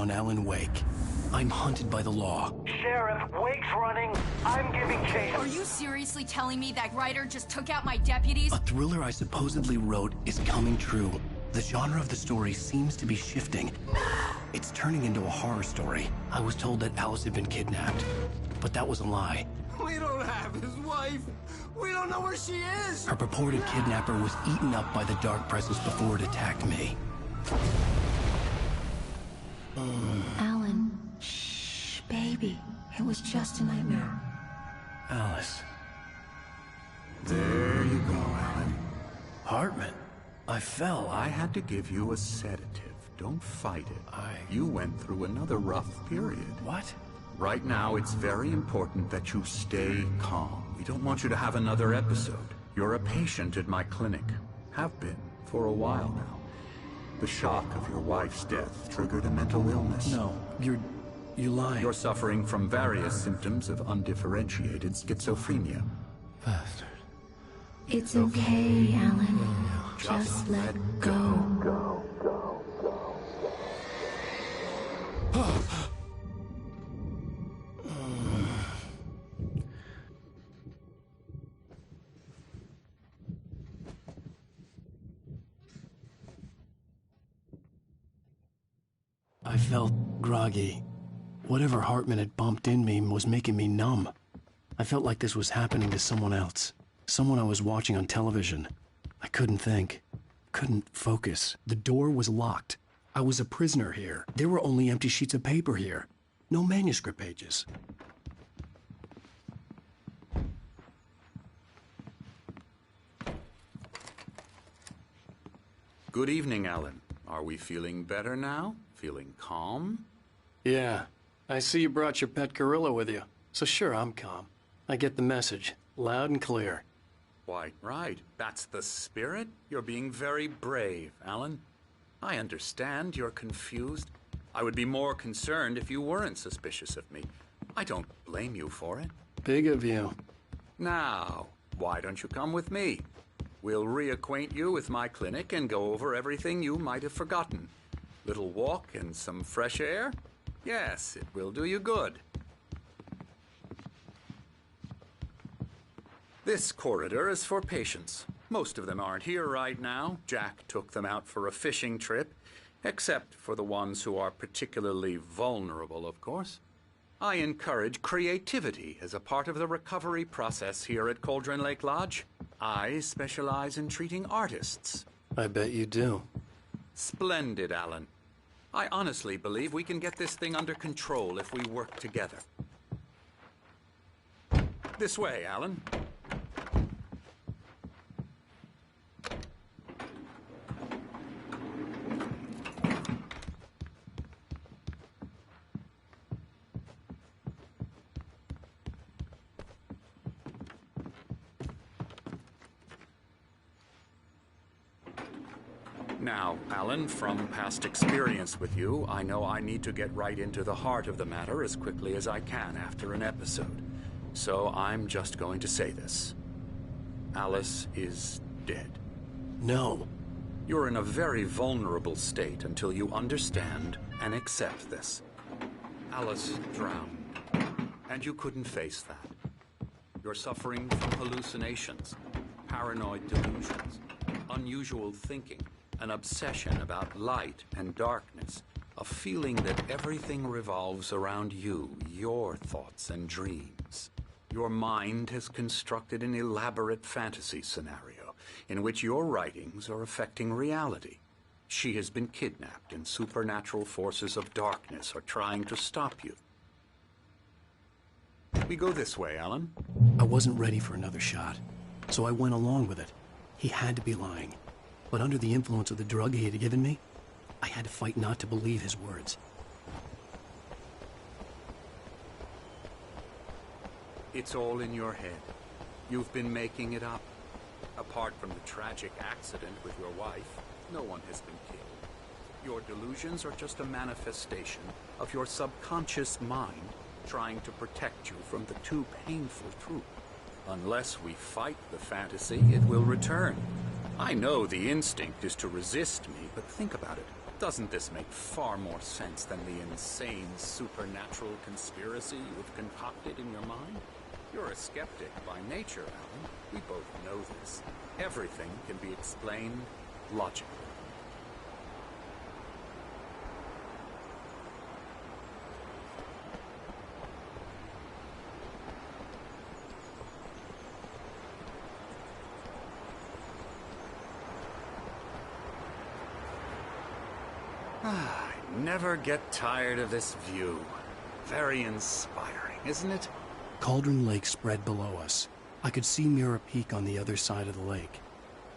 on Alan Wake. I'm hunted by the law. Sheriff, Wake's running. I'm giving chase. Are you seriously telling me that writer just took out my deputies? A thriller I supposedly wrote is coming true. The genre of the story seems to be shifting. It's turning into a horror story. I was told that Alice had been kidnapped, but that was a lie. We don't have his wife. We don't know where she is. Her purported kidnapper was eaten up by the dark presence before it attacked me. Alan, shh, baby. It was just a nightmare. Alice. There you go, Alan. Hartman. I fell. I had to give you a sedative. Don't fight it. You went through another rough period. What? Right now, it's very important that you stay calm. We don't want you to have another episode. You're a patient at my clinic. Have been for a while now. The shock of your wife's death triggered a mental illness. No, you're lying. You're suffering from various symptoms of undifferentiated schizophrenia. Bastard. It's okay, Alan. Just let go. I felt groggy. Whatever Hartman had bumped in me was making me numb. I felt like this was happening to someone else. Someone I was watching on television. I couldn't think. Couldn't focus. The door was locked. I was a prisoner here. There were only empty sheets of paper here. No manuscript pages. Good evening, Alan. Are we feeling better now? Feeling calm? Yeah. I see you brought your pet gorilla with you. So sure, I'm calm. I get the message. Loud and clear. Why, right. That's the spirit. You're being very brave, Alan. I understand you're confused. I would be more concerned if you weren't suspicious of me. I don't blame you for it. Big of you. Now, why don't you come with me? We'll reacquaint you with my clinic and go over everything you might have forgotten. Little walk and some fresh air? Yes, it will do you good. This corridor is for patients. Most of them aren't here right now. Jack took them out for a fishing trip, except for the ones who are particularly vulnerable, of course. I encourage creativity as a part of the recovery process here at Cauldron Lake Lodge. I specialize in treating artists. I bet you do. Splendid, Alan. I honestly believe we can get this thing under control if we work together. This way, Alan. Now, Alan, from past experience with you, I know I need to get right into the heart of the matter as quickly as I can after an episode. So I'm just going to say this. Alice is dead. No. You're in a very vulnerable state until you understand and accept this. Alice drowned, and you couldn't face that. You're suffering from hallucinations, paranoid delusions, unusual thinking, an obsession about light and darkness, a feeling that everything revolves around you, your thoughts and dreams. Your mind has constructed an elaborate fantasy scenario in which your writings are affecting reality. She has been kidnapped and supernatural forces of darkness are trying to stop you. We go this way, Alan. I wasn't ready for another shot, so I went along with it. He had to be lying. But under the influence of the drug he had given me, I had to fight not to believe his words. It's all in your head. You've been making it up. Apart from the tragic accident with your wife, no one has been killed. Your delusions are just a manifestation of your subconscious mind trying to protect you from the too painful truth. Unless we fight the fantasy, it will return. I know the instinct is to resist me, but think about it. Doesn't this make far more sense than the insane supernatural conspiracy you've concocted in your mind? You're a skeptic by nature, Alan. We both know this. Everything can be explained logically. I never get tired of this view. Very inspiring, isn't it? Cauldron Lake spread below us. I could see Mirror Peak on the other side of the lake.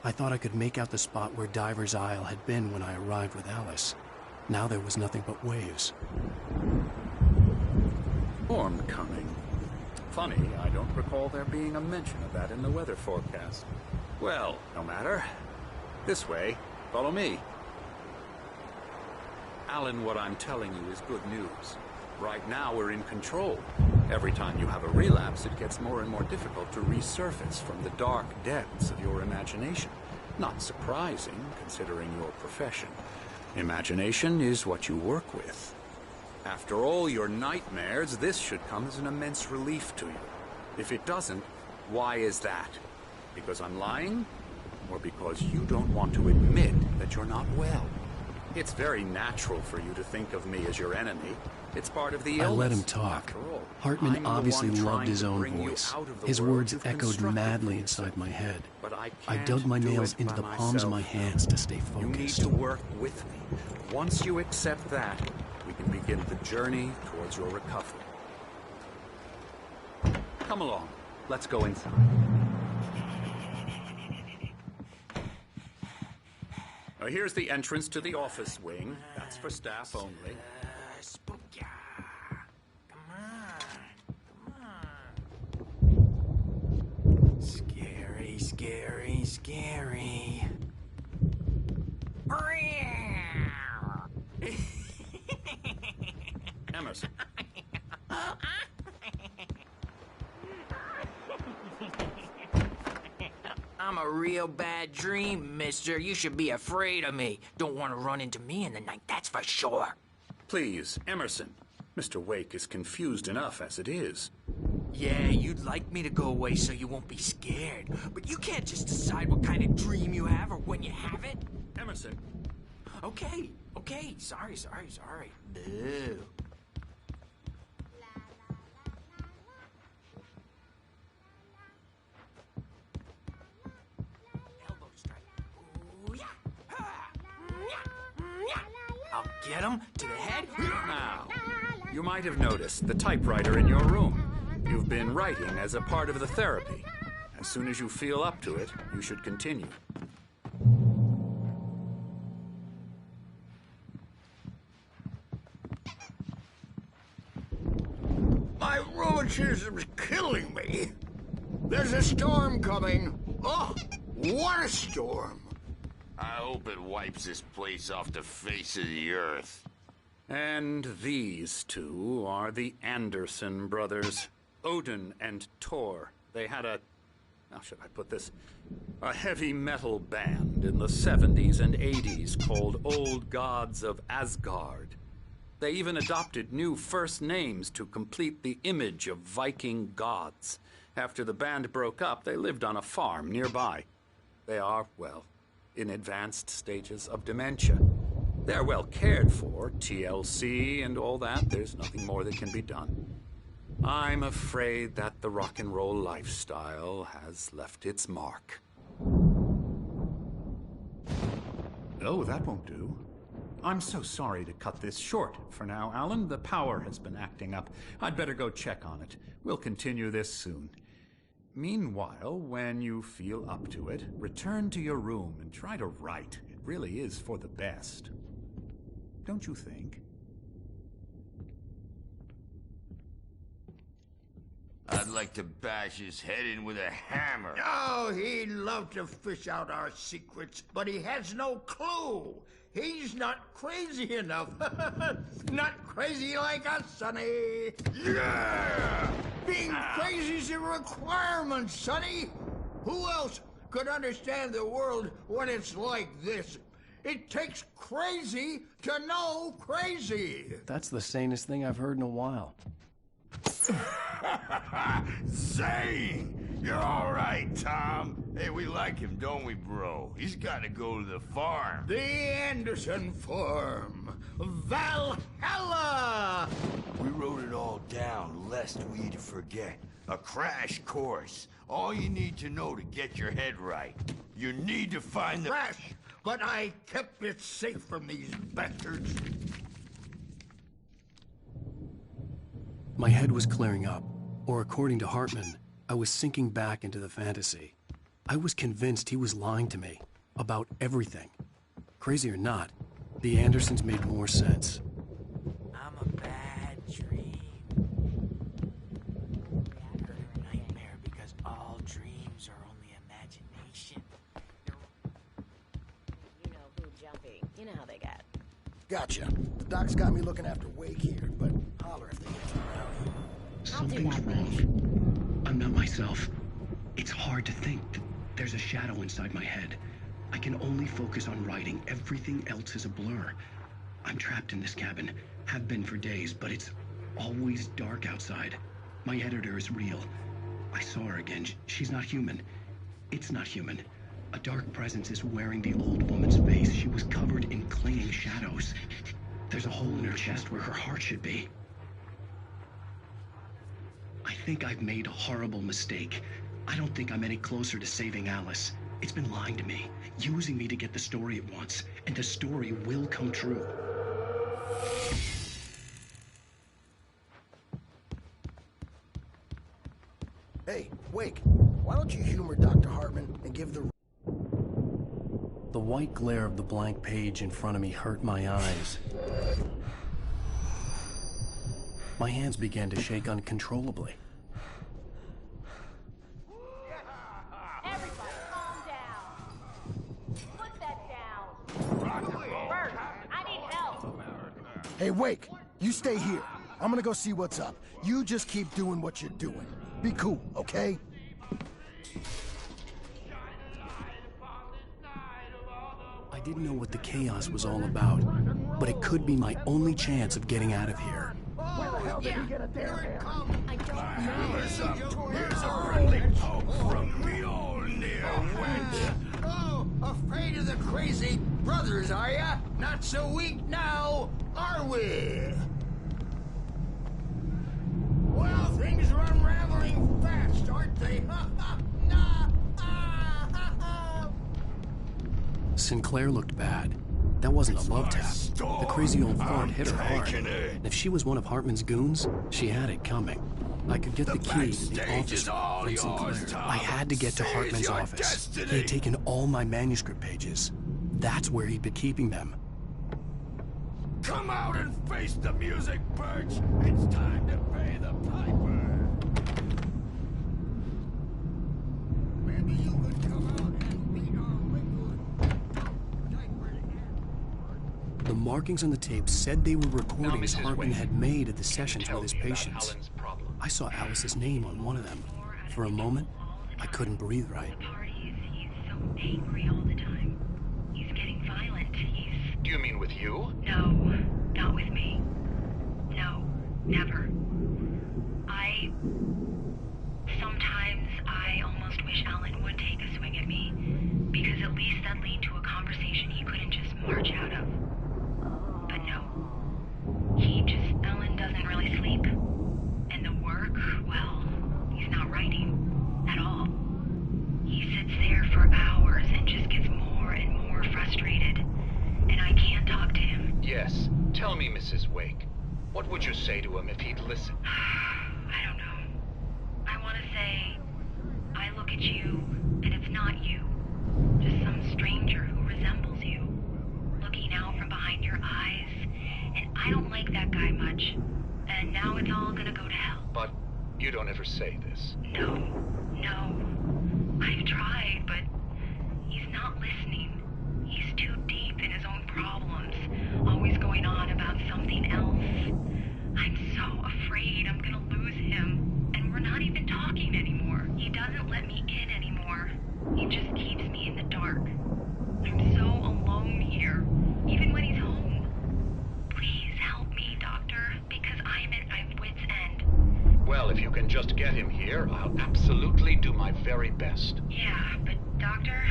I thought I could make out the spot where Diver's Isle had been when I arrived with Alice. Now there was nothing but waves. Storm coming. Funny, I don't recall there being a mention of that in the weather forecast. Well, no matter. This way. Follow me. Alan, what I'm telling you is good news. Right now, we're in control. Every time you have a relapse, it gets more and more difficult to resurface from the dark depths of your imagination. Not surprising, considering your profession. Imagination is what you work with. After all your nightmares, this should come as an immense relief to you. If it doesn't, why is that? Because I'm lying? Or because you don't want to admit that you're not well? It's very natural for you to think of me as your enemy. It's part of the illness. I let him talk. Hartman obviously loved his own voice. His words echoed madly inside my head. I dug my nails into the palms of my hands to stay focused. You need to work with me. Once you accept that, we can begin the journey towards your recovery. Come along. Let's go inside. Here's the entrance to the office wing. That's for staff only. Spooky. Come on. Scary, scary, scary. Emerson. I'm a real bad dream, mister. You should be afraid of me. Don't want to run into me in the night, that's for sure. Please, Emerson. Mr. Wake is confused enough as it is. Yeah, you'd like me to go away so you won't be scared. But you can't just decide what kind of dream you have or when you have it. Emerson. Okay. Sorry. Boo. Elbow strike. Ooh, yeah. Ha. I'll get him to the head. Now, you might have noticed the typewriter in your room. You've been writing as a part of the therapy. As soon as you feel up to it, you should continue. My rheumatism's killing me. There's a storm coming. Oh, what a storm. I hope it wipes this place off the face of the earth. And these two are the Anderson brothers, Odin and Thor. They had how should I put this? A heavy metal band in the 70s and 80s called Old Gods of Asgard. They even adopted new first names to complete the image of Viking gods. After the band broke up, they lived on a farm nearby. They are, well, in advanced stages of dementia. They're well cared for, TLC and all that. There's nothing more that can be done. I'm afraid that the rock and roll lifestyle has left its mark. Oh, that won't do. I'm so sorry to cut this short for now, Alan. The power has been acting up. I'd better go check on it. We'll continue this soon. Meanwhile, when you feel up to it, return to your room and try to write. It really is for the best. Don't you think? I'd like to bash his head in with a hammer. Oh, he'd love to fish out our secrets, but he has no clue. He's not crazy enough. Not crazy like us, Sonny. Yeah! Being crazy's a requirement, Sonny. Who else could understand the world when it's like this? It takes crazy to know crazy. That's the sanest thing I've heard in a while. Zane! You're all right, Tom. Hey, we like him, don't we, bro? He's got to go to the farm. The Anderson farm. Valhalla! We wrote it all down, lest we forget. A crash course. All you need to know to get your head right. You need to find the... Crash! But I kept it safe from these bastards. My head was clearing up, or according to Hartman, I was sinking back into the fantasy. I was convinced he was lying to me about everything. Crazy or not, the Andersons made more sense. I'm a bad dream. Or a nightmare because all dreams are only imagination. You know who, Jumpy. You know how they got. Gotcha. The doc's got me looking after Wake here, but holler if they get you around here. Something's wrong. I'm not myself. It's hard to think. There's a shadow inside my head. I can only focus on writing. Everything else is a blur. I'm trapped in this cabin. Have been for days, but it's always dark outside. My editor is real. I saw her again. She's not human. It's not human. A dark presence is wearing the old woman's face. She was covered in clinging shadows. There's a hole in her chest where her heart should be. I think I've made a horrible mistake. I don't think I'm any closer to saving Alice. It's been lying to me, using me to get the story it wants, and the story will come true. Hey, Wake, why don't you humor Dr. Hartman and give the... The white glare of the blank page in front of me hurt my eyes. My hands began to shake uncontrollably. Everybody, calm down. Put that down. Bert, I need help. Hey, Wake, you stay here. I'm gonna go see what's up. You just keep doing what you're doing. Be cool, okay? I didn't know what the chaos was all about, but it could be my only chance of getting out of here. Where the hell did he get a damn hand? I don't Here's a friendly poke from Mjolnir, wench. Oh, afraid of the crazy brothers, are ya? Not so weak now, are we? Well, things are unraveling fast, aren't they? Sinclair looked bad. That wasn't a love tap. The crazy old fart hit her hard. And if she was one of Hartman's goons, she had it coming. I could get the key to the office from Sinclair. I had to get to Hartman's office. He had taken all my manuscript pages. That's where he'd been keeping them. Come out and face the music, Birch! It's time to pay the piper! Maybe you could come out and beat our wicked. The markings on the tape said they were recordings Hartman had made at the sessions with his patients. I saw Alice's name on one of them. For a moment, I couldn't breathe right. He's so angry all the time. He's getting violent. Do you mean with you? No, not with me. No, never. Sometimes I almost wish Alan would take a swing at me, because at least that lead to a conversation he couldn't just march out of. But no. Alan doesn't really sleep. And the work, well, he's not writing at all. He sits there for hours and just gets more and more frustrated. And I can't talk to him. Yes. Tell me, Mrs. Wake. What would you say to him if he'd listen? I don't know. I want to say, I look at you, and it's not you. Just some stranger who resembles you. Looking out from behind your eyes. And I don't like that guy much. And now it's all gonna go to hell. But you don't ever say this. No. I've tried, but he's not listening. He's too deep in his own problems, always going on about something else. I'm so afraid I'm gonna lose him, and we're not even talking anymore. He doesn't let me in anymore. He just keeps me in the dark. I'm so alone here. can just get him here, I'll absolutely do my very best. Yeah, but Doctor,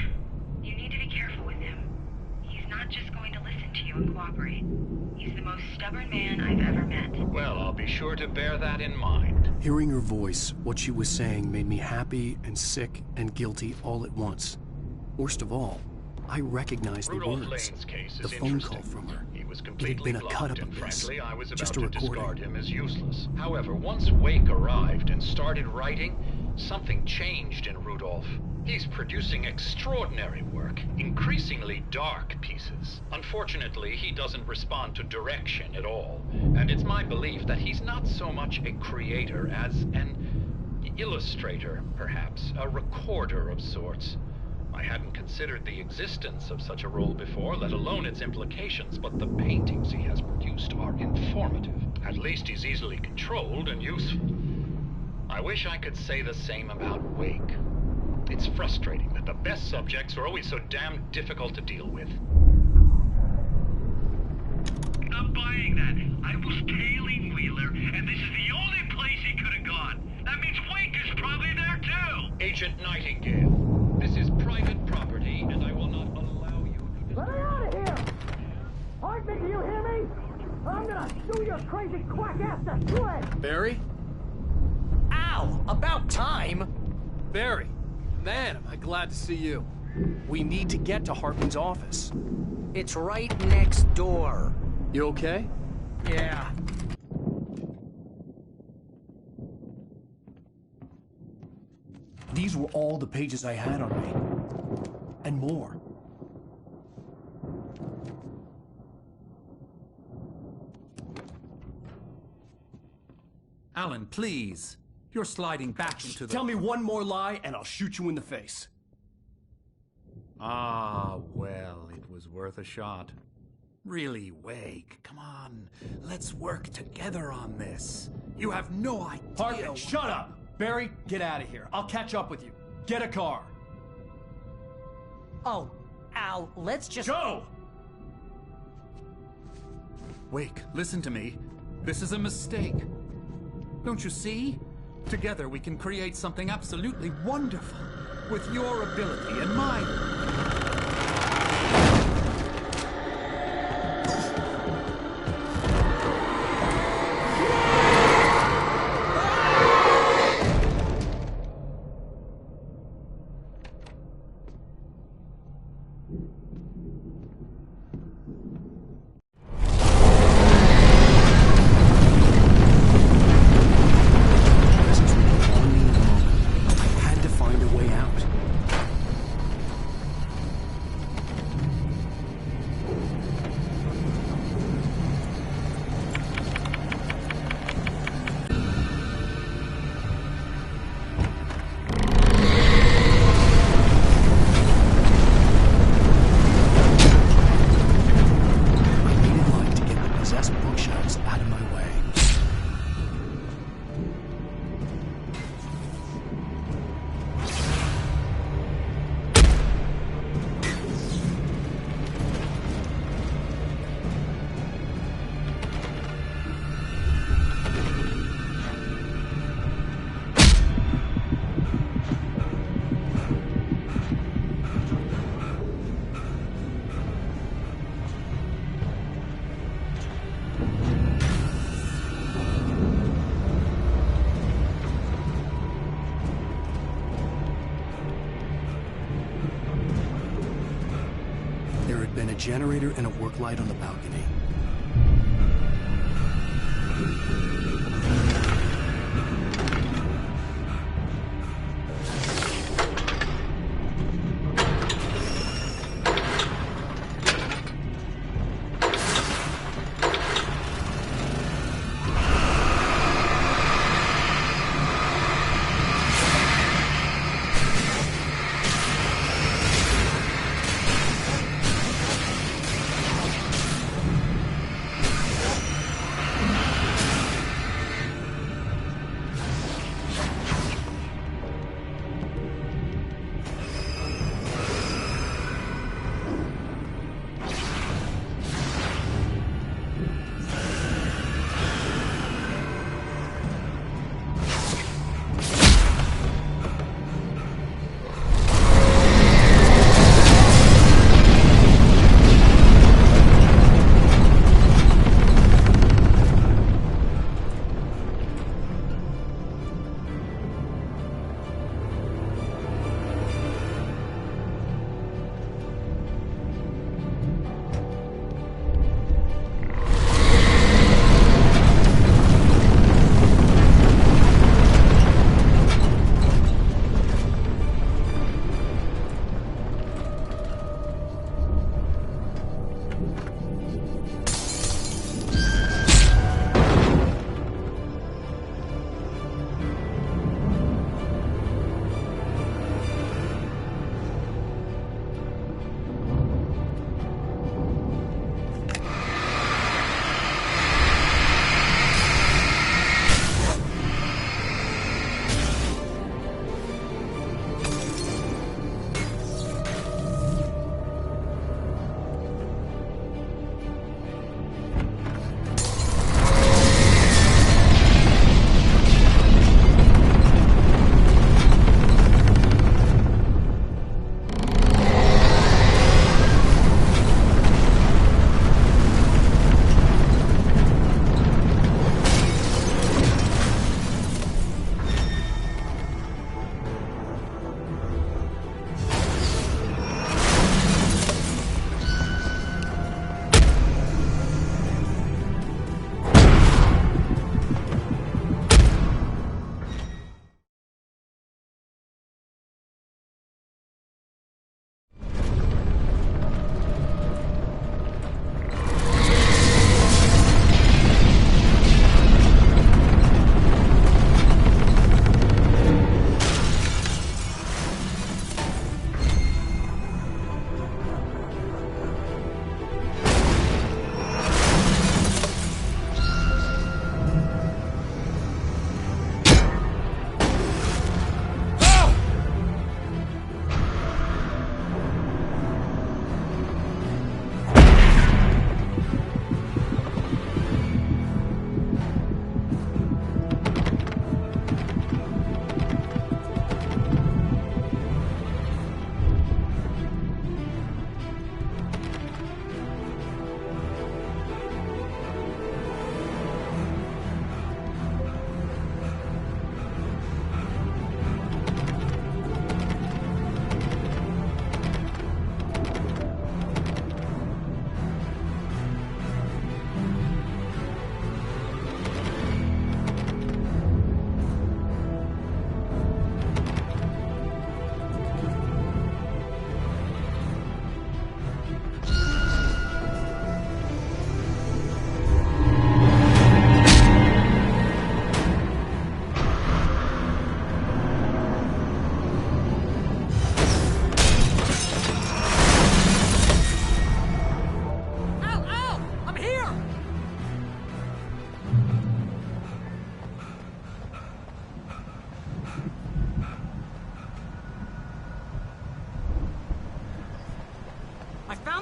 you need to be careful with him. He's not just going to listen to you and cooperate. He's the most stubborn man I've ever met. Well, I'll be sure to bear that in mind. Hearing her voice, what she was saying made me happy and sick and guilty all at once. Worst of all, I recognized the Rudolph words, Lane's case the is phone interesting. call from her. He was It had completely been a bluffed, cut-up and of this, frankly, I was about just a to recording. discard him as useless. However, once Wake arrived and started writing, something changed in Rudolph. He's producing extraordinary work, increasingly dark pieces. Unfortunately, he doesn't respond to direction at all, and it's my belief that he's not so much a creator as an illustrator, perhaps, a recorder of sorts. I hadn't considered the existence of such a role before, let alone its implications, but the paintings he has produced are informative. At least he's easily controlled and useful. I wish I could say the same about Wake. It's frustrating that the best subjects are always so damn difficult to deal with. I'm buying that. I was tailing Wheeler, and this is the only place he could have gone. That means Wake is probably there too! Agent Nightingale, this is private property, and I will not allow you to... Let me out of here! Hartman, do you hear me? I'm gonna sue your crazy quack ass to shreds! Barry? Ow! About time! Barry! Man, am I glad to see you. We need to get to Hartman's office. It's right next door. You okay? Yeah. These were all the pages I had on me. And more. Alan, please. You're sliding back into the... Tell me one more lie and I'll shoot you in the face. Ah, well, it was worth a shot. Really, Wake, come on. Let's work together on this. You have no idea... Hartman, shut up! Barry, get out of here. I'll catch up with you. Get a car. Oh, Al, let's just... Go! Wake, listen to me. This is a mistake. Don't you see? Together we can create something absolutely wonderful. With your ability and mine. A generator and a work light on the balcony.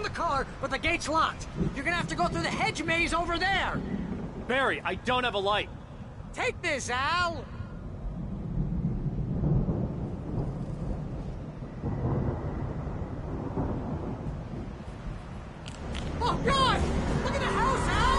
found the car, but the gate's locked. You're gonna have to go through the hedge maze over there. Barry, I don't have a light. Take this, Al. Oh, God! Look at the house, Al!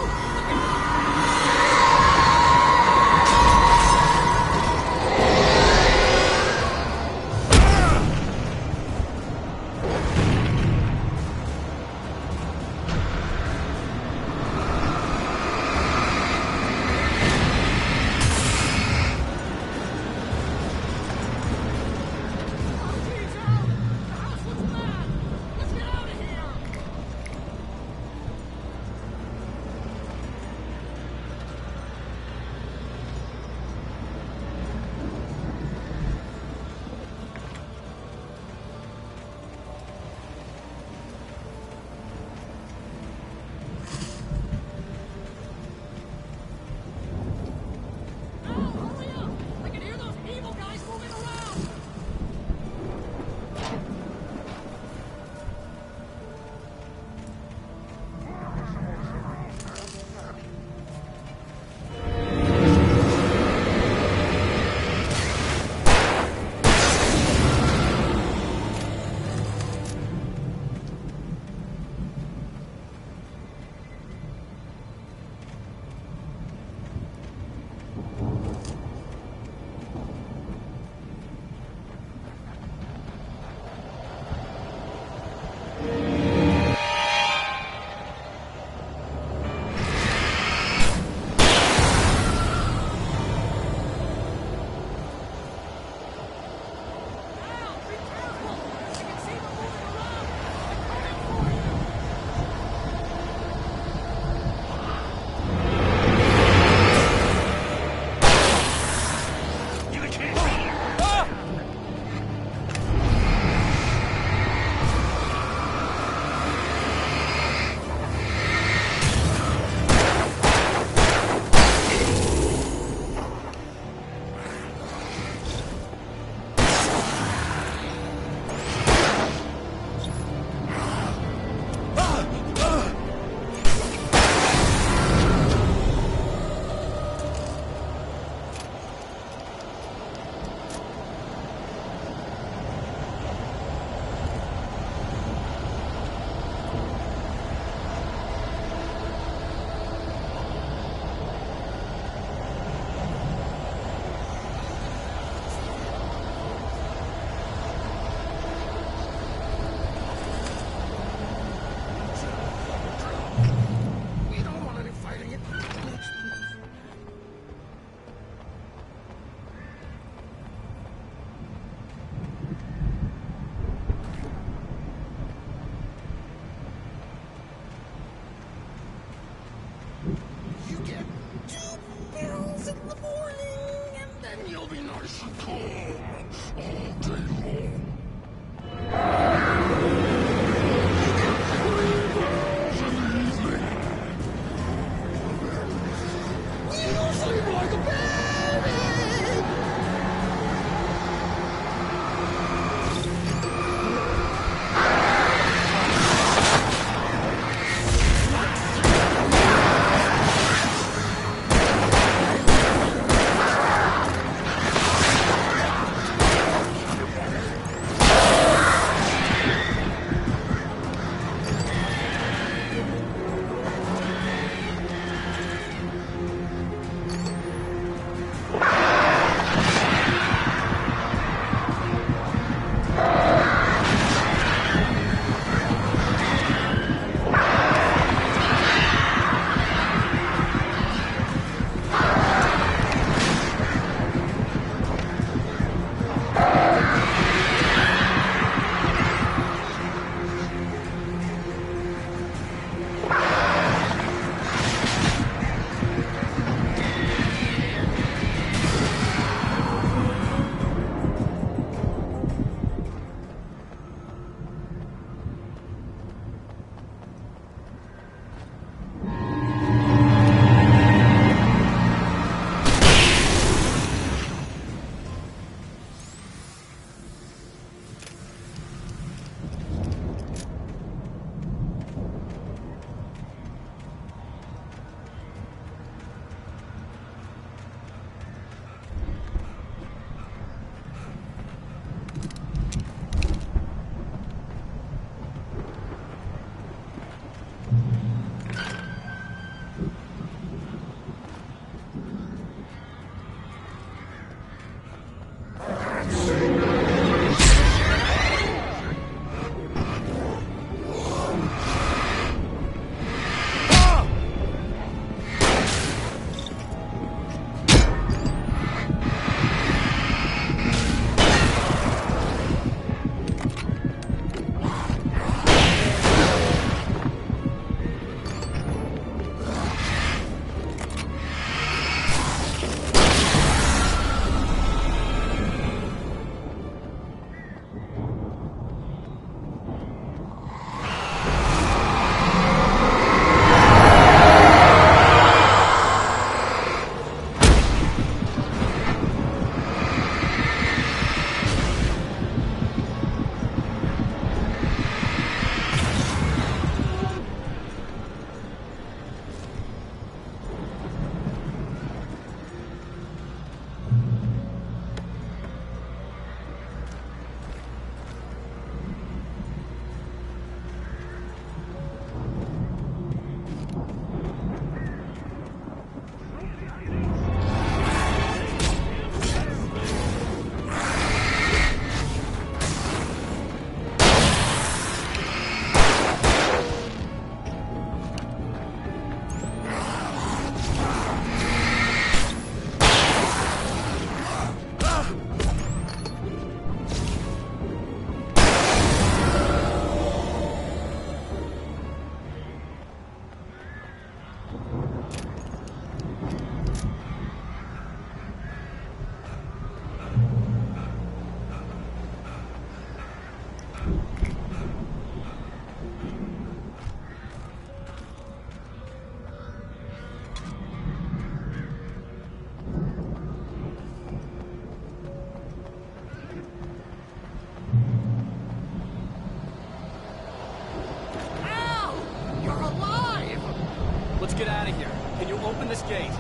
gate.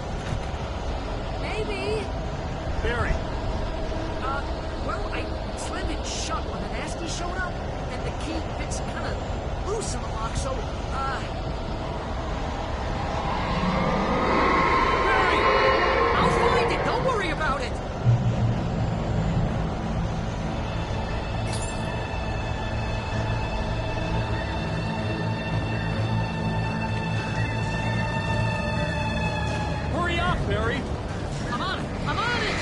Maybe. Barry. Well, I slammed it shut when the nasty showed up, and the key fits kind of loose in the lock, so, Barry! I'll find it! Don't worry about it! Hurry up, Barry! I'm on it! I'm on it!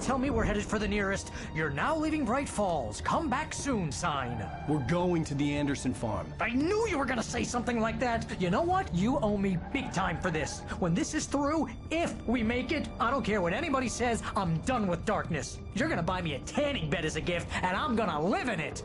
Tell me we're headed for the nearest "You're now leaving Bright Falls. Come back soon" sign. We're going to the Anderson farm. I knew you were gonna say something like that. You know what? You owe me big time for this. When this is through, if we make it, I don't care what anybody says, I'm done with darkness. You're gonna buy me a tanning bed as a gift, and I'm gonna live in it.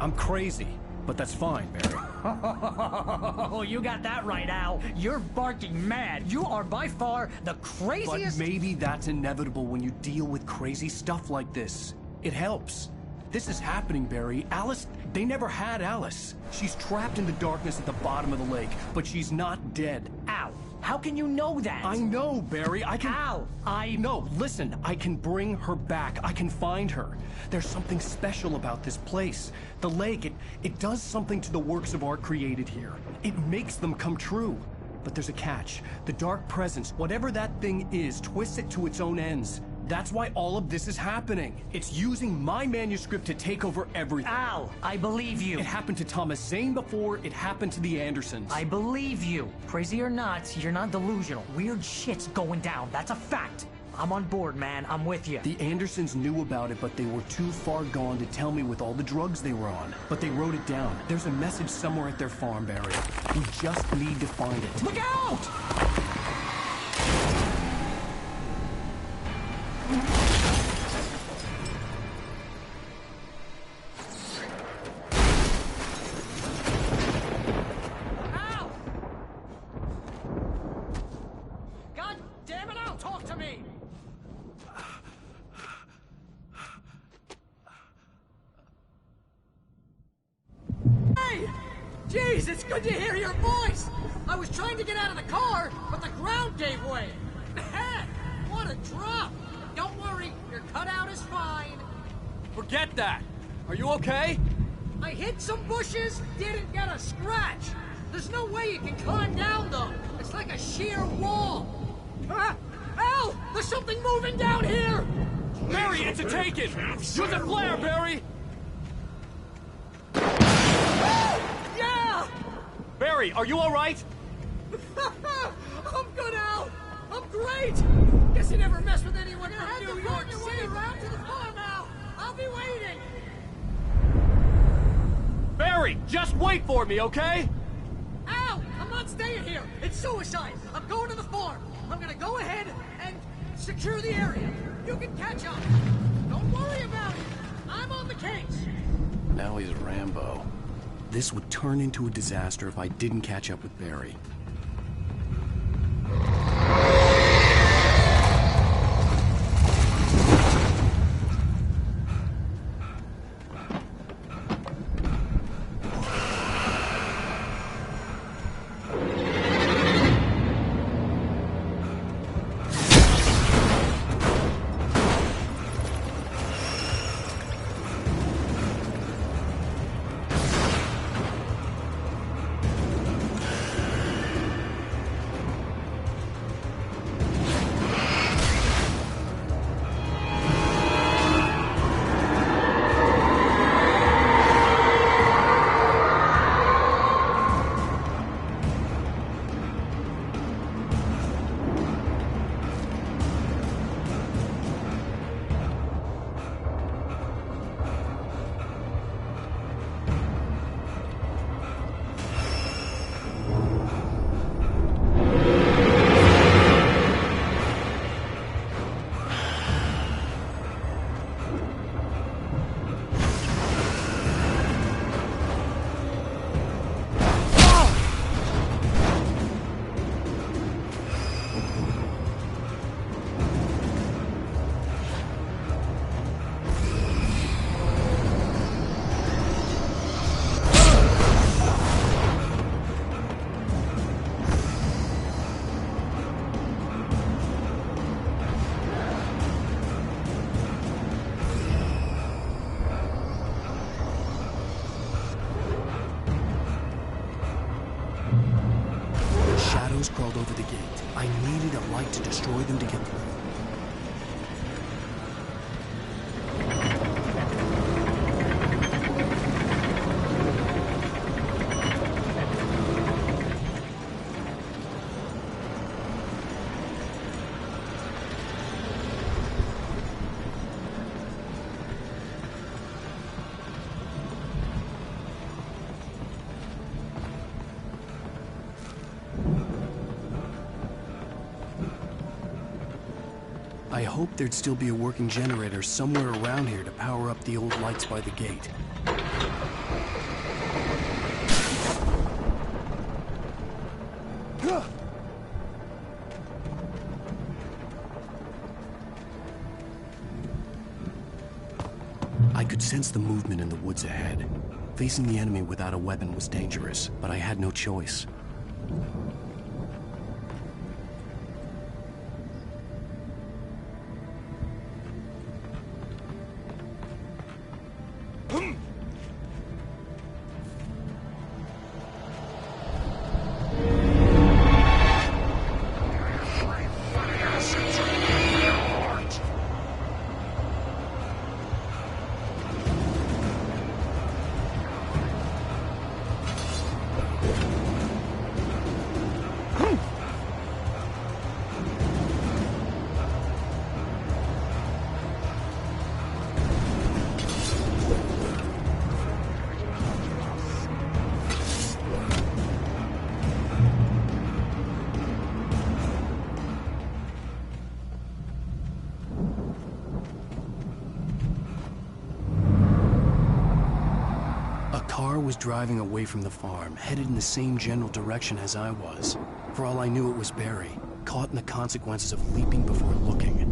I'm crazy, but that's fine, Barry. Oh, you got that right, Al. You're barking mad. You are by far the craziest... But maybe that's inevitable when you deal with crazy stuff like this. It helps. This is happening, Barry. Alice, they never had Alice. She's trapped in the darkness at the bottom of the lake, but she's not dead. Al, how can you know that? I know, Barry. I can... Al, No, listen. I can bring her back. I can find her. There's something special about this place. The lake, it does something to the works of art created here. It makes them come true. But there's a catch. The dark presence, whatever that thing is, twists it to its own ends. That's why all of this is happening. It's using my manuscript to take over everything. Al, I believe you. It happened to Thomas Zane before, it happened to the Andersons. I believe you. Crazy or not, you're not delusional. Weird shit's going down. That's a fact. I'm on board, man. I'm with you. The Andersons knew about it, but they were too far gone to tell me with all the drugs they were on. But they wrote it down. There's a message somewhere at their farm, Barry. We just need to find it. Look out! Ow! God damn it, Al, talk to me! Hey! Jeez, it's good to hear your voice! I was trying to get out of the car, but the ground gave way. Man, what a drop! Don't worry, your cutout is fine. Forget that! Are you okay? I hit some bushes, didn't get a scratch. There's no way you can climb down, though. It's like a sheer wall. Al! There's something moving down here! Barry, it's a take-it! Use a flare, Barry! Yeah! Barry, are you alright? I'm good, Al! I'm great! Guess you never mess with anyone from New York City. Around to the farm, Al! I'll be waiting! Barry, just wait for me, okay? Al! I'm not staying here! It's suicide! I'm going to the farm! I'm gonna go ahead and secure the area. You can catch up. Don't worry about it. I'm on the case. Now he's Rambo. This would turn into a disaster if I didn't catch up with Barry. gate. I needed a light to destroy them to get through. I hoped there'd still be a working generator somewhere around here to power up the old lights by the gate. I could sense the movement in the woods ahead. Facing the enemy without a weapon was dangerous, but I had no choice. Was driving away from the farm, headed in the same general direction as I was. For all I knew, it was Barry, caught in the consequences of leaping before looking.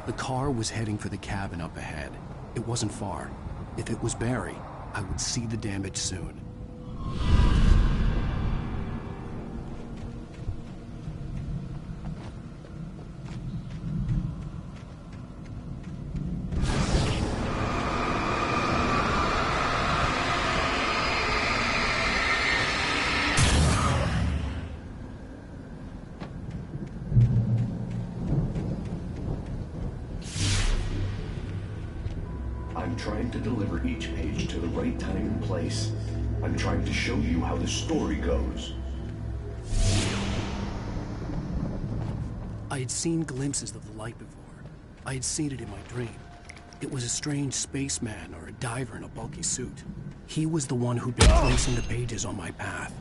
The car was heading for the cabin up ahead. It wasn't far. If it was Barry, I would see the damage soon. I'm trying to deliver each page to the right time and place. I'm trying to show you how the story goes. I had seen glimpses of the light before. I had seen it in my dream. It was a strange spaceman or a diver in a bulky suit. He was the one who'd been placing the pages on my path.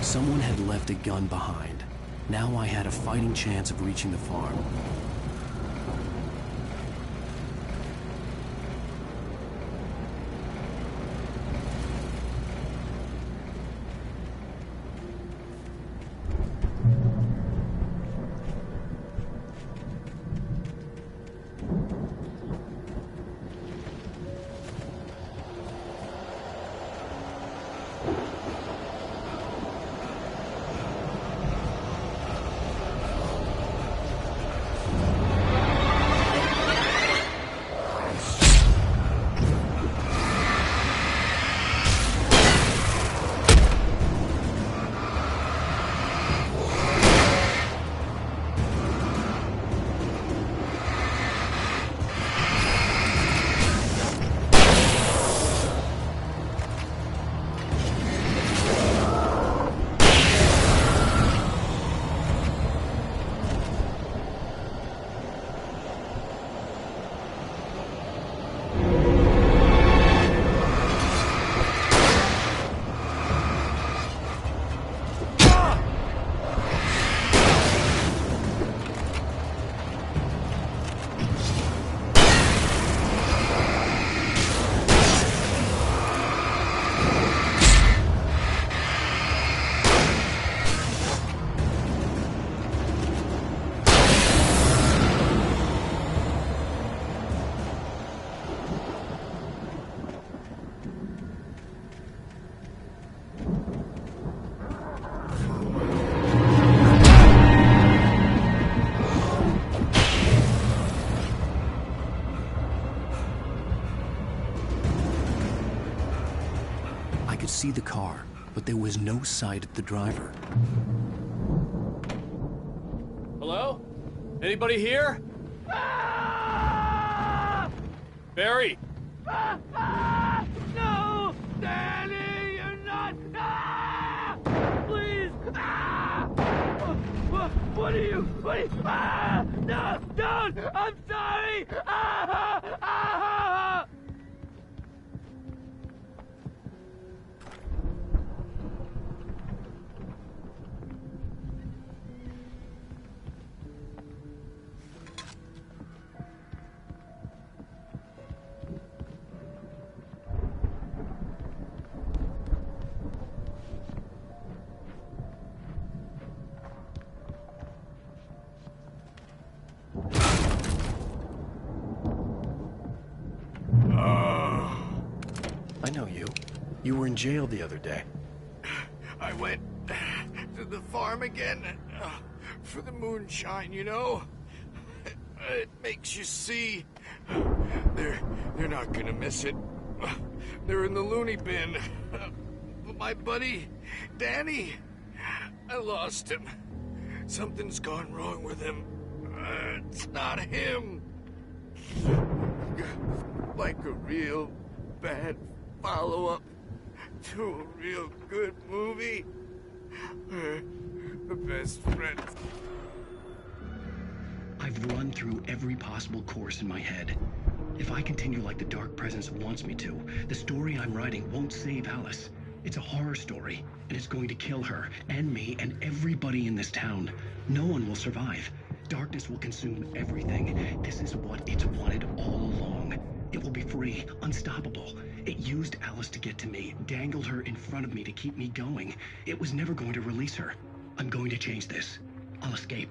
Someone had left a gun behind. Now I had a fighting chance of reaching the farm. there was no sight of the driver. Hello? Anybody here? Barry! No! Danny, you're not! Please! What are you? No! Don't! I'm sorry! I know you. You were in jail the other day. I went to the farm again for the moonshine, you know? It makes you see. They're not gonna miss it. They're in the loony bin. But my buddy, Danny, I lost him. Something's gone wrong with him. It's not him. Like a real bad follow-up to a real good movie. We're the best friends. I've run through every possible course in my head. If I continue like the Dark Presence wants me to, the story I'm writing won't save Alice. It's a horror story, and it's going to kill her, and me, and everybody in this town. No one will survive. Darkness will consume everything. This is what it's wanted all along. It will be free, unstoppable. It used Alice to get to me, dangled her in front of me to keep me going. It was never going to release her. I'm going to change this. I'll escape.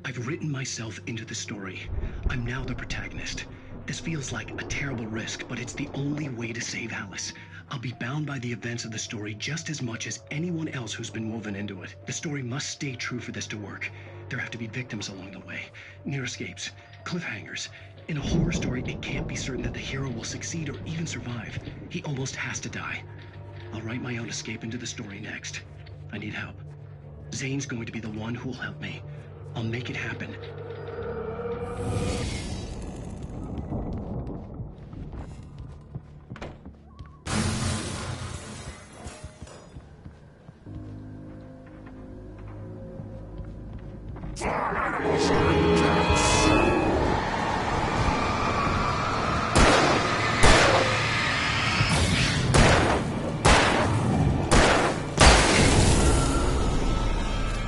I've written myself into the story. I'm now the protagonist. This feels like a terrible risk, but it's the only way to save Alice. I'll be bound by the events of the story just as much as anyone else who's been woven into it. The story must stay true for this to work. There have to be victims along the way, near escapes, cliffhangers. In a horror story, it can't be certain that the hero will succeed or even survive. He almost has to die. I'll write my own escape into the story next. I need help. Zane's going to be the one who'll help me. I'll make it happen.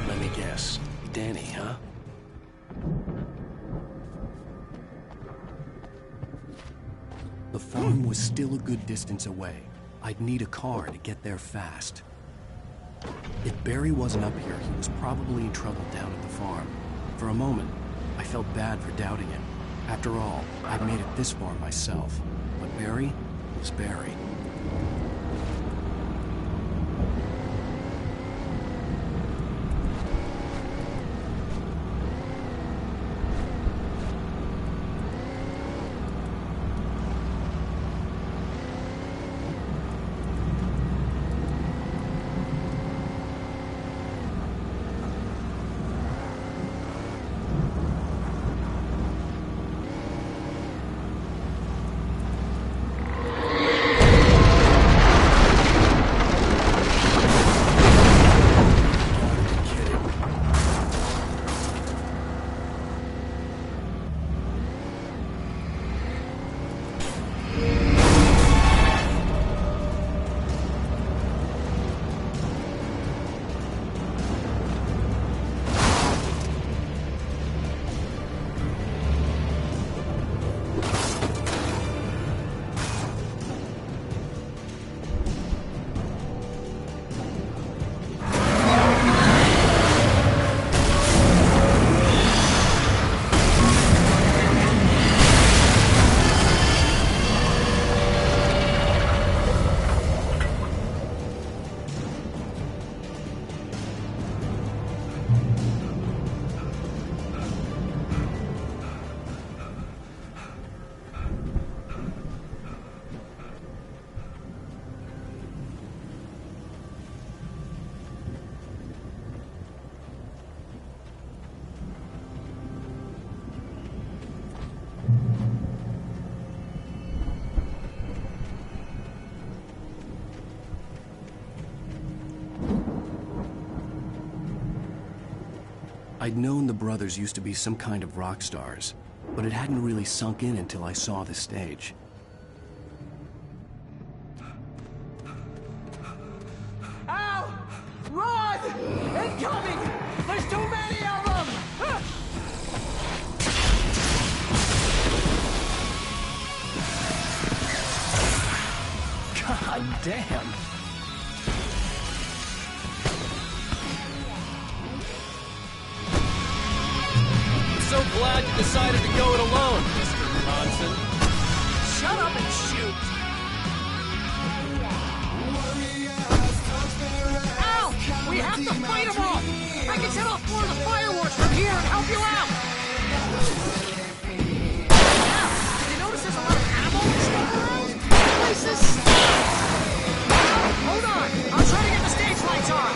Let me guess. Danny, huh? The farm was still a good distance away. I'd need a car to get there fast. If Barry wasn't up here, he was probably in trouble down at the farm. For a moment, I felt bad for doubting him. After all, I'd made it this far myself. But Barry was Barry. I'd known the brothers used to be some kind of rock stars, but it hadn't really sunk in until I saw the stage. Al! Run! Incoming! There's too many of them! God damn! So glad you decided to go it alone, Mr. Bronson. Shut up and shoot! Al! We have to fight them off! I can set off more of the fireworks from here and help you out! Al, did you notice there's a lot of ammo and stuff around? The place is stuck! Al, hold on! I'll try to get the stage lights on!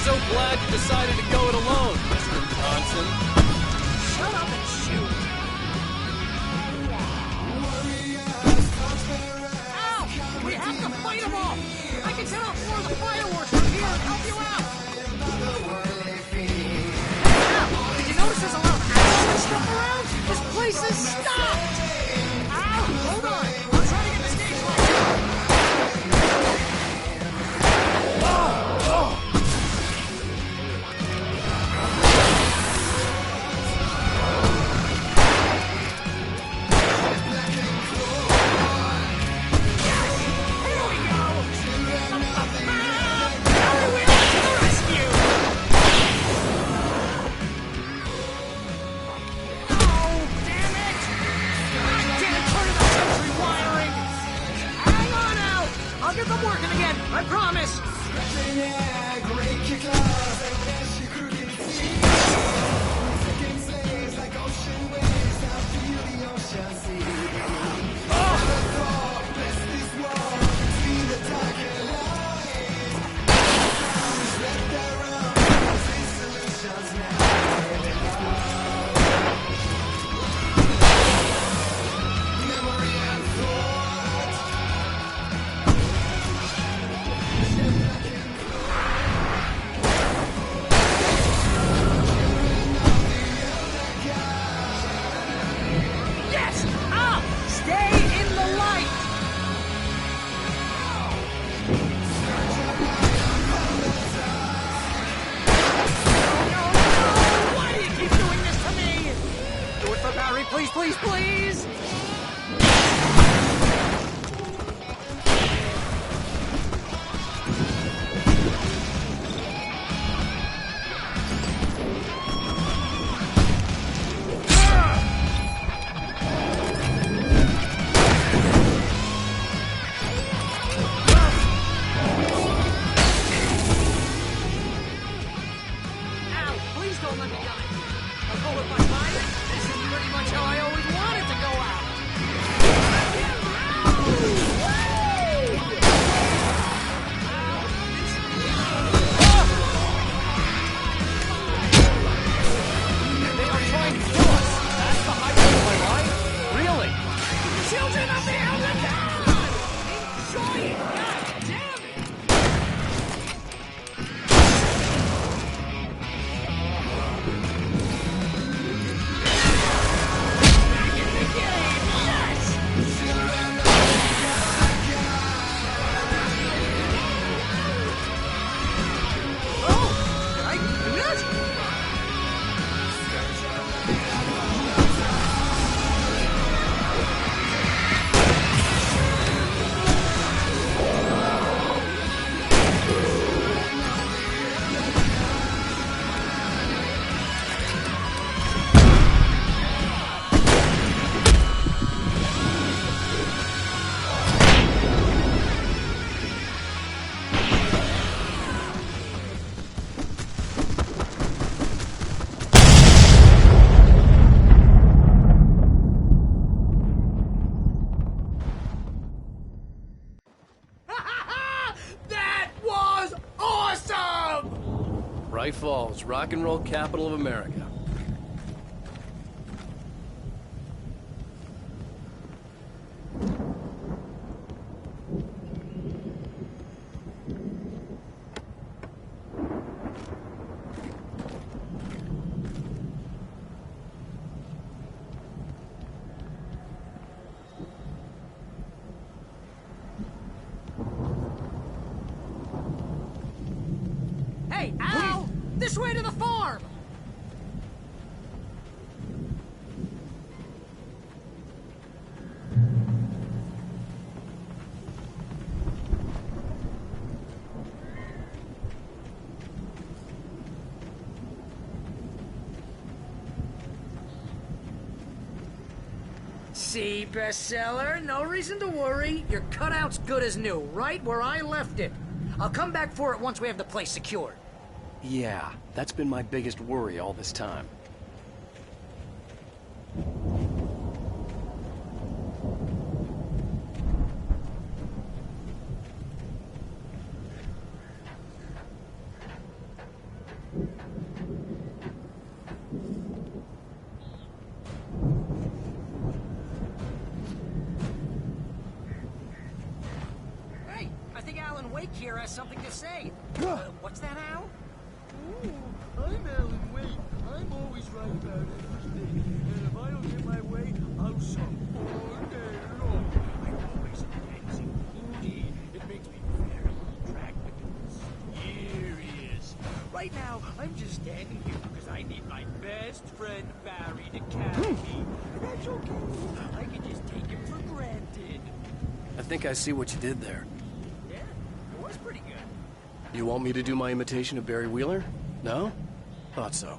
So glad you decided to go it alone, Mr. Bronson. Shut up and shoot! Al! We have to fight them off! I can set off more of the fireworks from here and help you out! Al, did you notice there's a lot of ammo and stuff around? This place is stopped! Al, hold on! I'm trying to get the stage lights on! please, please, please! Braight Fallz, rock and roll capital of America. Hey, Al! This way to the farm! See, bestseller? No reason to worry. Your cutout's good as new, right where I left it. I'll come back for it once we have the place secured. Yeah, that's been my biggest worry all this time. Hey, I think Alan Uwaick here has something to say. What's that, Al? I'm Alan Wake. I'm always right about everything. And if I don't get my way, I'll shop all day long. I'm always fancy foodie. It makes me very attractive and mysterious. Right now, I'm just standing here because I need my best friend Barry to carry me. And that's okay. I can just take him for granted. I think I see what you did there. Yeah, it was pretty good. You want me to do my imitation of Barry Wheeler? No? Thought so.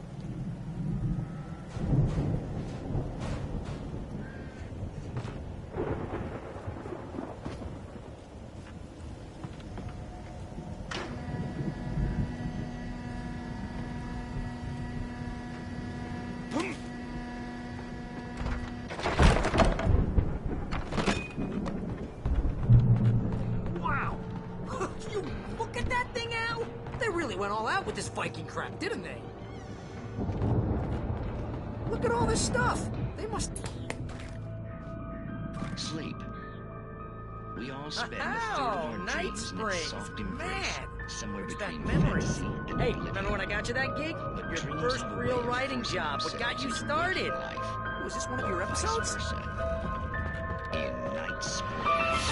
Wow! You look at that thing, Al! They really went all out with this Viking crap, didn't they? Look at all this stuff! They must... Sleep. We all spend a third Oh, of our night dreams in its springs! soft embrace, Man! somewhere What's that between memory? fantasy and Hey, oblivion. remember when I got you that gig? Your dreams first have a real way of writing forcing job. What got you themselves into started? waking life, Was this one of your or vice episodes? versa. In Night Springs.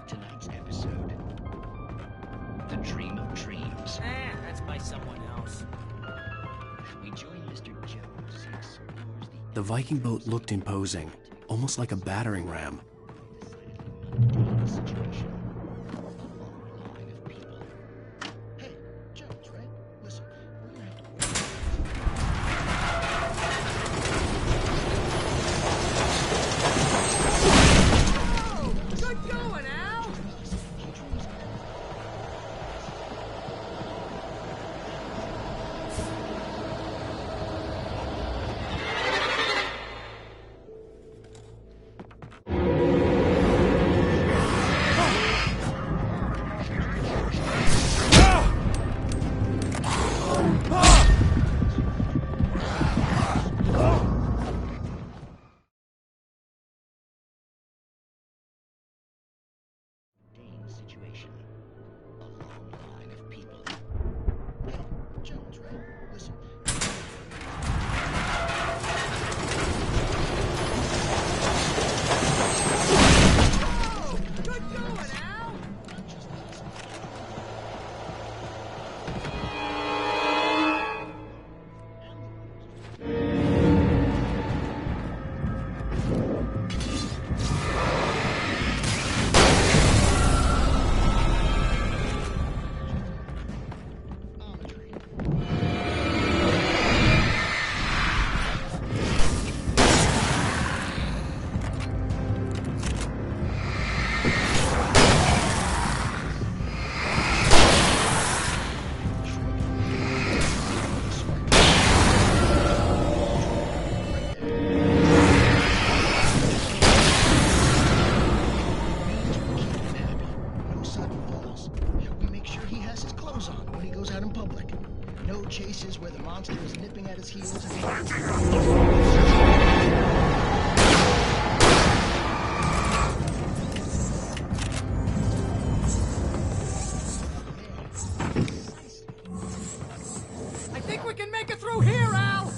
Tonight's episode: The Dream of Dreams. That's by someone else. We join Mr. Jones as he explores The Viking boat looked imposing, almost like a battering ram. the situation. A long line of people. Hey, Jones, right? Listen, we're gonna have to... Oh, good going, Al! Situation. A long line of people. Hey, Jones, right? Listen. Oh, good going, Al! No sudden falls. We make sure he has his clothes on when he goes out in public. No chases where the monster is nipping at his heels. I think we can make it through here, Al!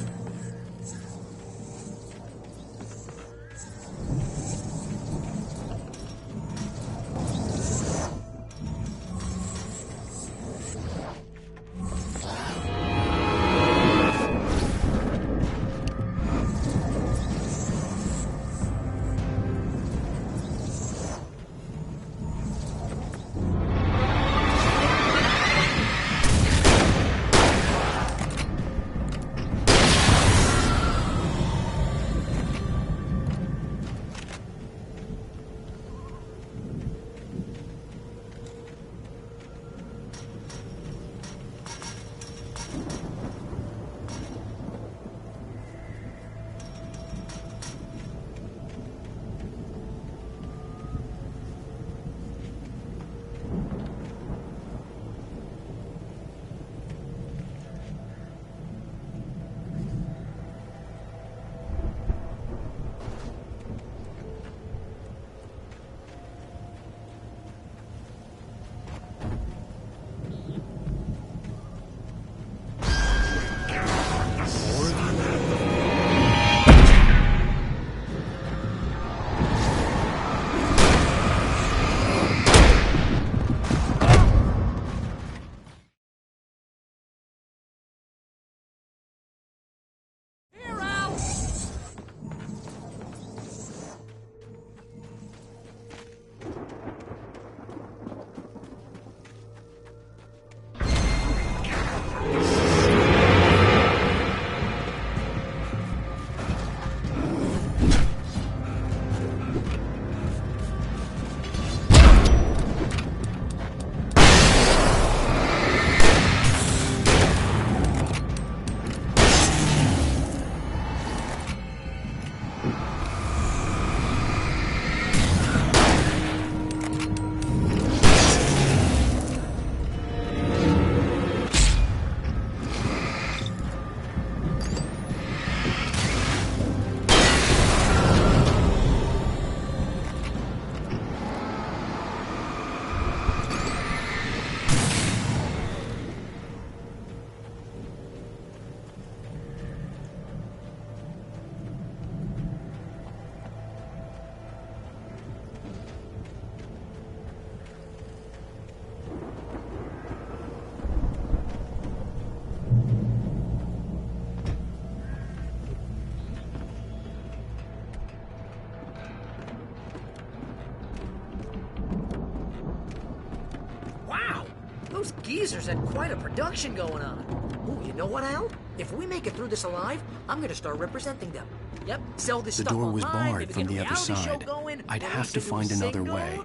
Those geezers had quite a production going on. Ooh, you know what, Al? If we make it through this alive, I'm gonna start representing them. Yep, sell this stuff door was online, barred maybe from get a the other reality show side. going, I'd release have to a new find another single. way.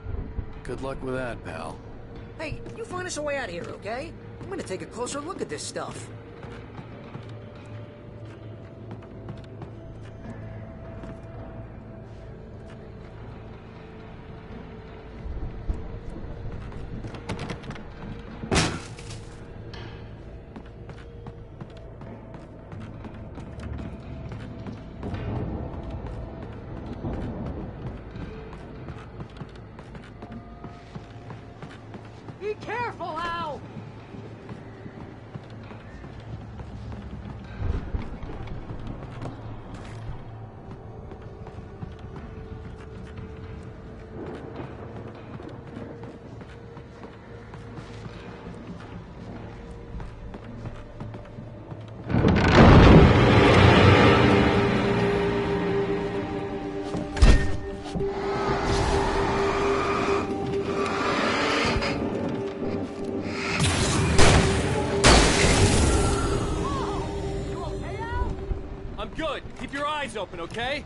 Good luck with that, pal. Hey, you find us a way out of here, okay? I'm gonna take a closer look at this stuff. Be careful, Al! I'm good. Keep your eyes open, okay?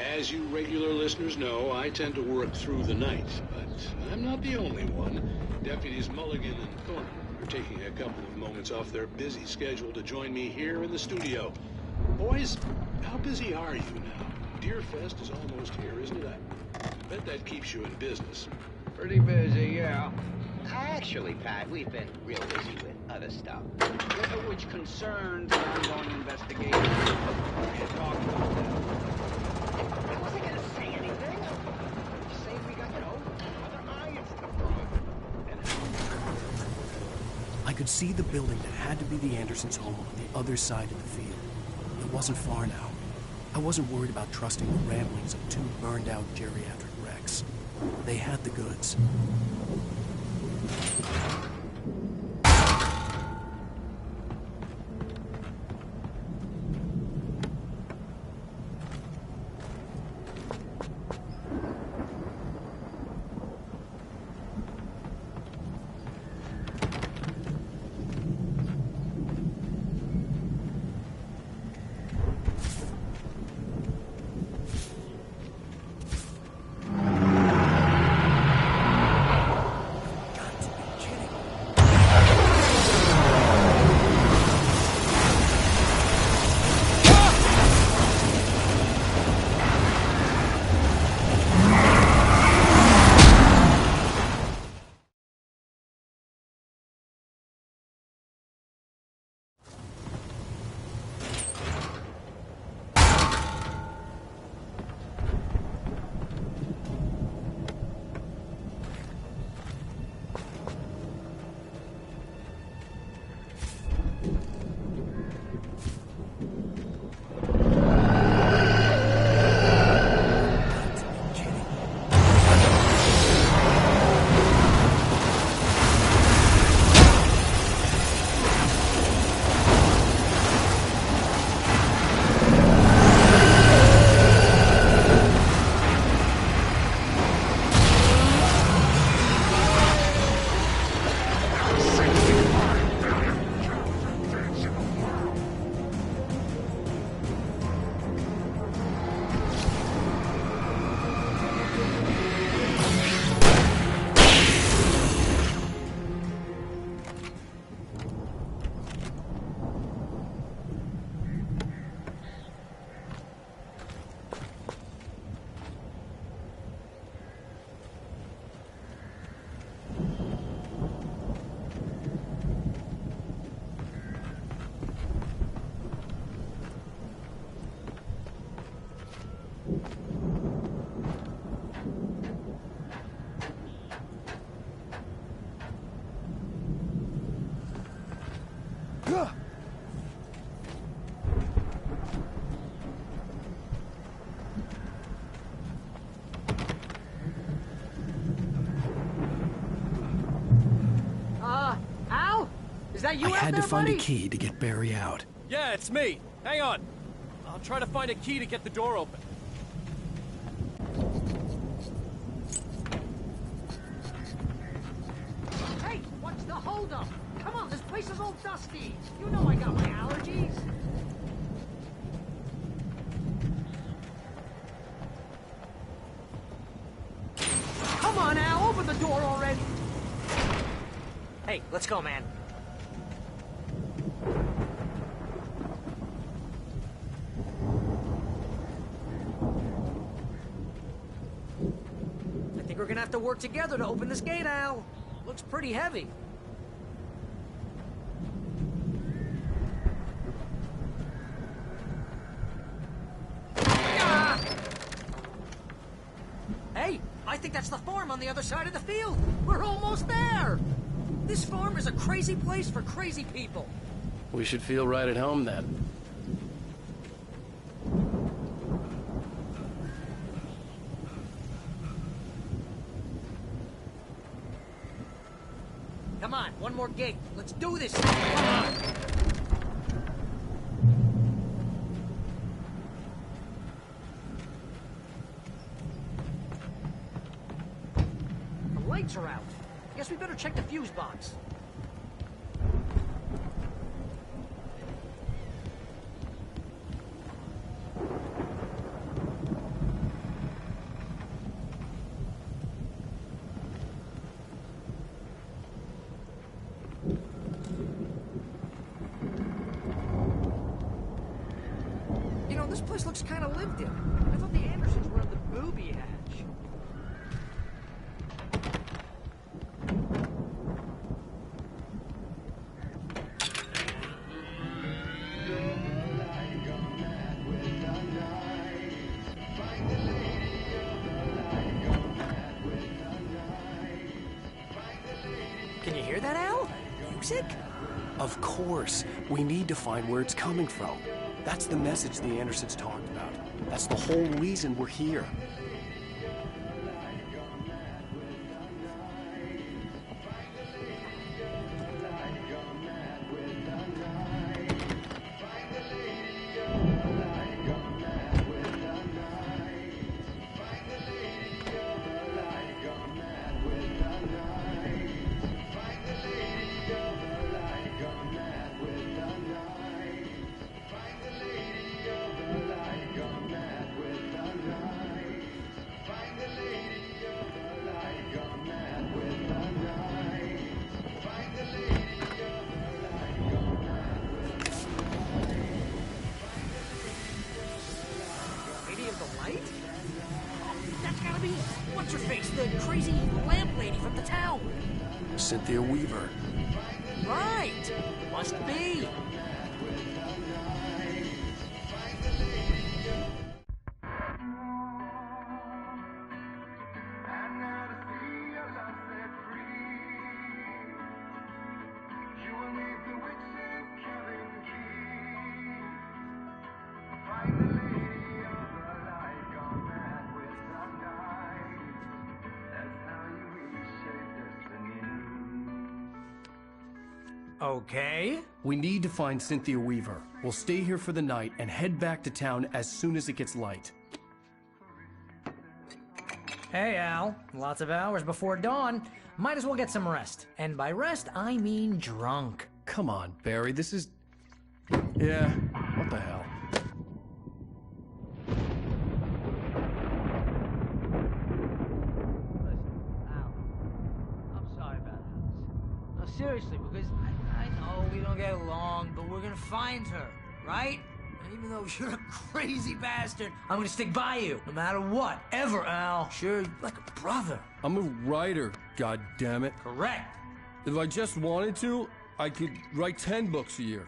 As you regular listeners know, I tend to work through the night, but I'm not the only one. Deputies Mulligan and Thornton are taking a couple of moments off their busy schedule to join me here in the studio. Boys, how busy are you now? Deerfest is almost here, isn't it? I bet that keeps you in business. Pretty busy, yeah. Actually, Pat, we've been real busy with other stuff, which concerns an ongoing investigation. We should talk about that. I wasn't gonna say anything. Just saying we got, other irons to throw. I could see the building that had to be the Andersons' home on the other side of the field. It wasn't far now. I wasn't worried about trusting the ramblings of two burned-out geriatric wrecks. They had the goods. Is that you I out had there, to find buddy? a key to get Barry out. Yeah, it's me. Hang on. I'll try to find a key to get the door open. Hey, what's the holdup? Come on, this place is all dusty. You know I got my allergies. Come on, Al, open the door already. Hey, let's go, man. I think we're gonna have to work together to open this gate, Al. Looks pretty heavy. Ah! Hey, I think that's the farm on the other side of the field. We're almost there. This farm is a crazy place for crazy people. We should feel right at home then. Come on, one more gate. Let's do this. Come on. The lights are out. Guess we better check the fuse box. You know, this place looks kind of lived in. I thought the Andersons were in the booby hatch. Can you hear that, Al? Music? Of course. We need to find where it's coming from. That's the message the Andersons talked about. That's the whole reason we're here. Lady of the Light? Oh, that's gotta be what's-her-face, the crazy lamp lady from the town. Cynthia Weaver. Right! Must be. Okay. We need to find Cynthia Weaver. We'll stay here for the night and head back to town as soon as it gets light. Hey, Al. Lots of hours before dawn. Might as well get some rest. And by rest, I mean drunk. Come on, Barry, this is... Yeah, what the hell? I'm sorry about this. No, seriously, because I know we don't get along, but we're gonna find her, right? And even though you're a crazy bastard, I'm gonna stick by you, no matter what, ever, Al. Sure, you're like a brother. I'm a writer, goddammit. Correct. If I just wanted to, I could write 10 books a year.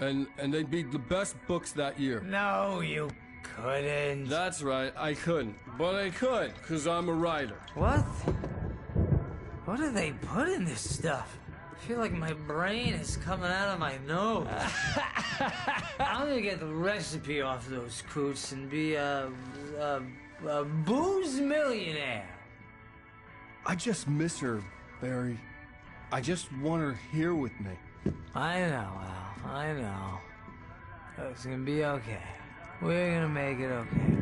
And they'd be the best books that year. No, you couldn't. That's right, I couldn't. But I could, because I'm a writer. What? What do they put in this stuff? I feel like my brain is coming out of my nose. I'm gonna get the recipe off those coots and be a booze millionaire. I just miss her, Barry. I just want her here with me. I know, Al. I know. It's gonna be okay. We're gonna make it okay.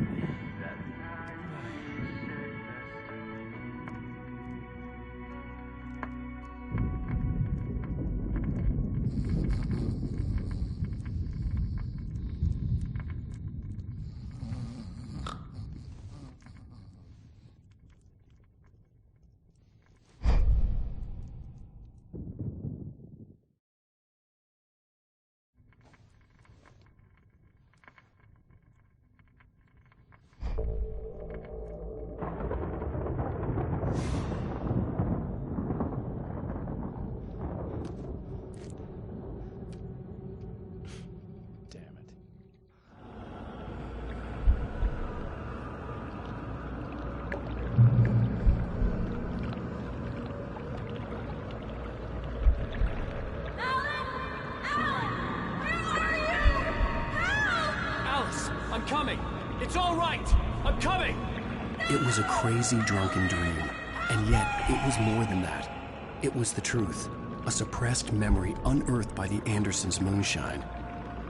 I'm coming! It's all right! I'm coming! It was a crazy, drunken dream. And yet, it was more than that. It was the truth. A suppressed memory unearthed by the Andersons' moonshine.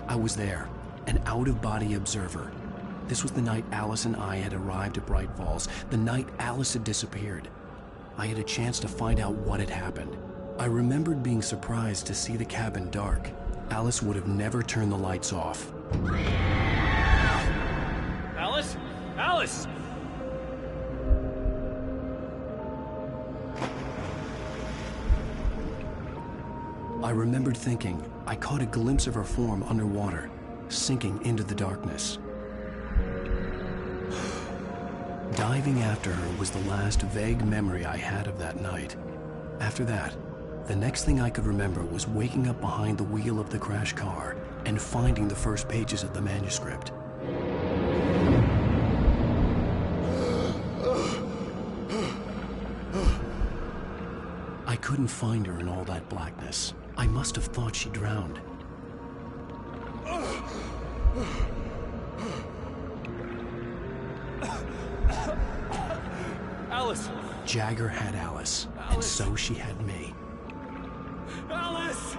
I was there, an out-of-body observer. This was the night Alice and I had arrived at Braight Falls, the night Alice had disappeared. I had a chance to find out what had happened. I remembered being surprised to see the cabin dark. Alice would have never turned the lights off. Alice? Alice! I remembered thinking I caught a glimpse of her form underwater, sinking into the darkness. Diving after her was the last vague memory I had of that night. After that, the next thing I could remember was waking up behind the wheel of the crash car and finding the first pages of the manuscript. I couldn't find her in all that blackness. I must have thought she drowned. Alice! Jagger had Alice, and so she had me. Alice!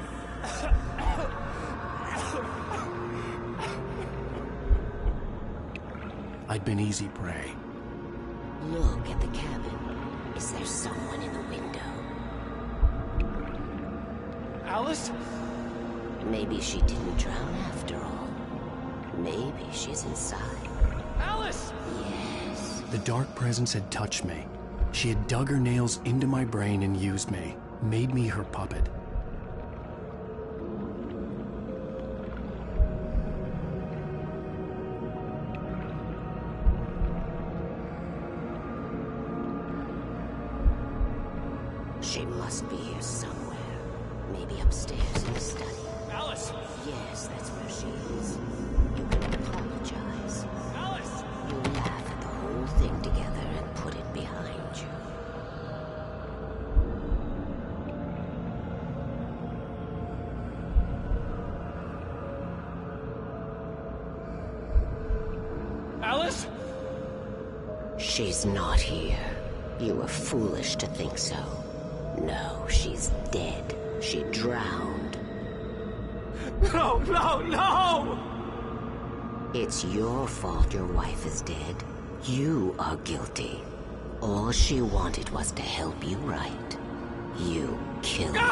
I'd been easy prey. Look at the cabin. Is there someone in the window? Alice? Maybe she didn't drown after all. Maybe she's inside. Alice! Yes. The dark presence had touched me. She had dug her nails into my brain and used me, made me her puppet. She must be here somewhere. Maybe upstairs in the study. Alice! Yes, that's where she is. You can apologize. Alice! You laugh at the whole thing together and put it behind you. Alice? She's not here. You were foolish to think so. No, she's dead. She drowned. No, no, no! It's your fault your wife is dead. You are guilty. All she wanted was to help you right. You killed her.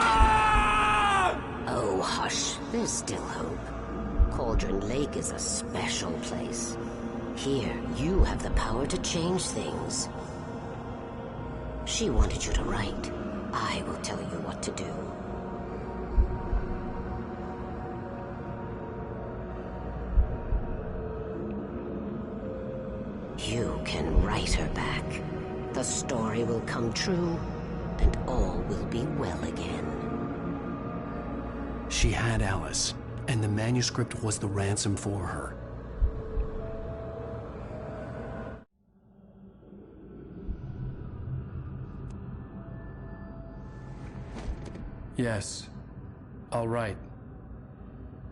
Oh, hush. There's still hope. Cauldron Lake is a special place. Here, you have the power to change things. She wanted you to write. I will tell you what to do. You can write her back. The story will come true, and all will be well again. She had Alice, and the manuscript was the ransom for her. Yes. All right.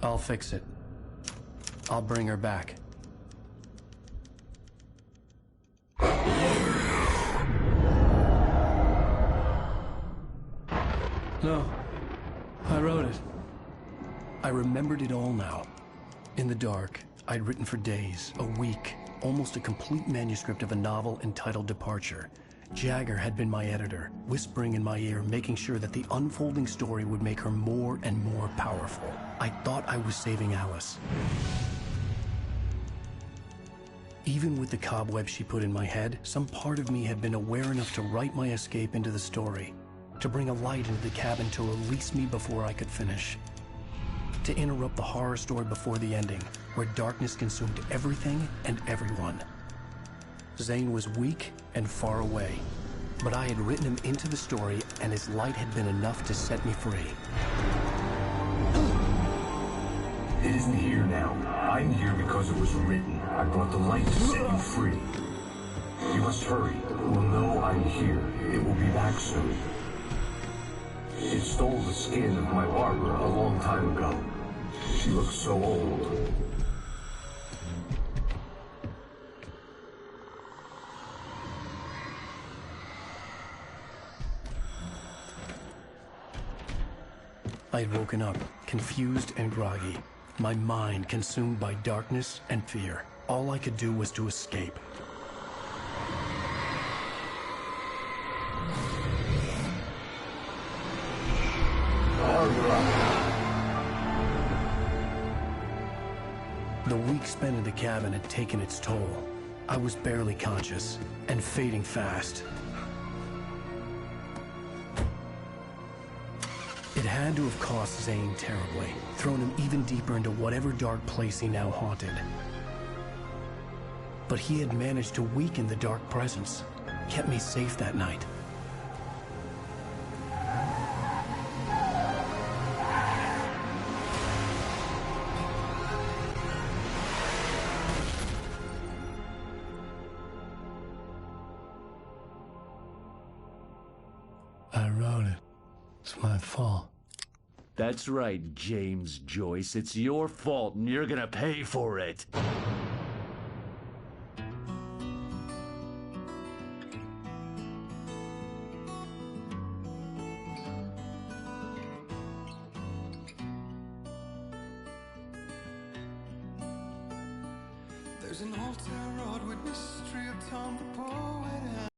I'll fix it. I'll bring her back. No. I wrote it. I remembered it all now. In the dark, I'd written for days, a week, almost a complete manuscript of a novel entitled Departure. Jagger had been my editor, whispering in my ear, making sure that the unfolding story would make her more and more powerful. I thought I was saving Alice. Even with the cobwebs she put in my head, some part of me had been aware enough to write my escape into the story, to bring a light into the cabin to release me before I could finish, to interrupt the horror story before the ending, where darkness consumed everything and everyone. Zane was weak and far away, but I had written him into the story, and his light had been enough to set me free. It isn't here now. I'm here because it was written. I brought the light to set you free. You must hurry. We'll know I'm here. It will be back soon. It stole the skin of my Barbara a long time ago. She looks so old. I had woken up, confused and groggy, my mind consumed by darkness and fear. All I could do was to escape. The week spent in the cabin had taken its toll. I was barely conscious, and fading fast. It had to have cost Zane terribly, thrown him even deeper into whatever dark place he now haunted. But he had managed to weaken the dark presence, kept me safe that night. I wrote it. It's my fault. That's right, James Joyce. It's your fault, and you're gonna pay for it. There's an old town road with mystery of Tom the poet.